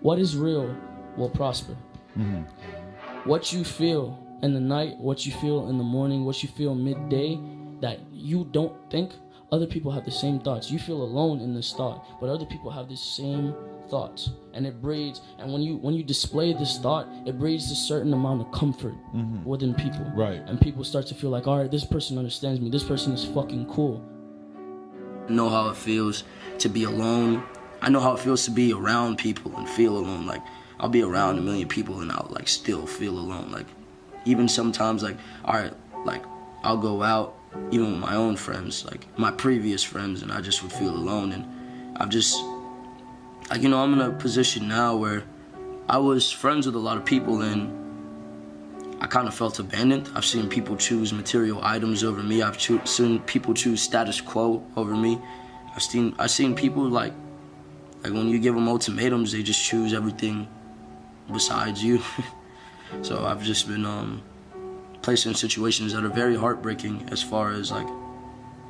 what is real will prosper. Mm-hmm. What you feel in the night, what you feel in the morning, what you feel midday, that you don't think, other people have the same thoughts. You feel alone in this thought, but other people have the same thoughts, and it breeds. And when you display this thought, it breeds a certain amount of comfort within people. Right. And people start to feel like, all right, this person understands me. This person is fucking cool. I know how it feels to be alone. I know how it feels to be around people and feel alone. Like, I'll be around a million people and I'll like still feel alone. Like, even sometimes, like, all right, like I'll go out even with my own friends, like my previous friends, and I just would feel alone. And I've just, like, you know, I'm in a position now where I was friends with a lot of people and I kind of felt abandoned. I've seen people choose material items over me. I've seen people choose status quo over me. I've seen people like when you give them ultimatums, they just choose everything besides you. So I've just been placed in situations that are very heartbreaking as far as like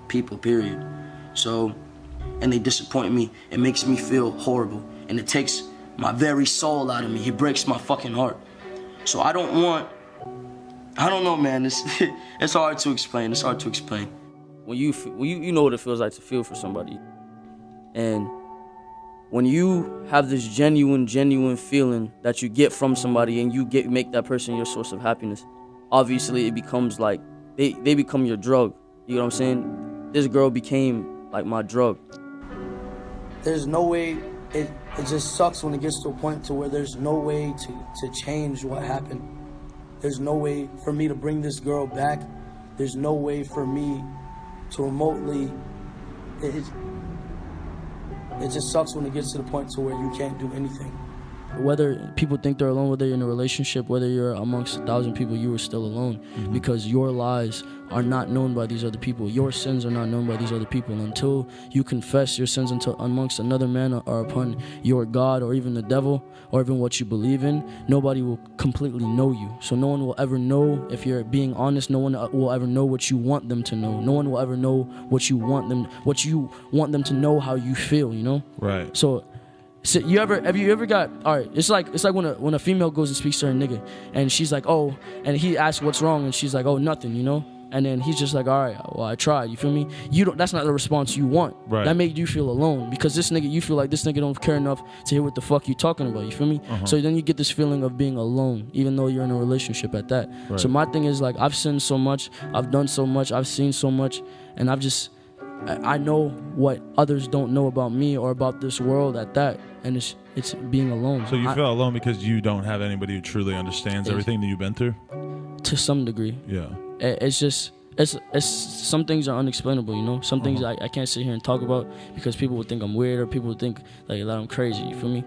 people, period. So, and they disappoint me. It makes me feel horrible, and it takes my very soul out of me. It breaks my fucking heart. So I don't know, man. It's hard to explain. It's hard to explain. When you know what it feels like to feel for somebody, and when you have this genuine feeling that you get from somebody, and you make that person your source of happiness, obviously it becomes like they become your drug. You know what I'm saying? This girl became like my drug. There's no way. It just sucks when it gets to a point to where there's no way to change what happened. There's no way for me to bring this girl back. There's no way for me to remotely. It just sucks when it gets to the point to where you can't do anything. Whether people think they're alone, whether you're in a relationship, whether you're amongst 1,000 people, you are still alone, because your lies are not known by these other people. Your sins are not known by these other people. Until you confess your sins amongst another man or upon your God or even the devil or even what you believe in, nobody will completely know you. So no one will ever know if you're being honest. No one will ever know what you want them to know. No one will ever know what you want them to know, how you feel, you know? Right. So have you ever got, all right, it's like when a female goes and speaks to her nigga and she's like, oh, and he asks what's wrong and she's like, oh, nothing, you know? And then he's just like, all right, well, I tried, you feel me? That's not the response you want. Right. That made you feel alone, because you feel like this nigga don't care enough to hear what the fuck you talking about, you feel me? So then you get this feeling of being alone, even though you're in a relationship at that. Right. So my thing is, like, I've sinned so much, I've done so much, I've seen so much, and I know what others don't know about me or about this world at that, and it's being alone. So you feel alone because you don't have anybody who truly understands everything that you've been through? To some degree. Yeah. It's just, it's some things are unexplainable, you know? Some things I can't sit here and talk about because people would think I'm weird, or people would think like that I'm crazy, you feel me?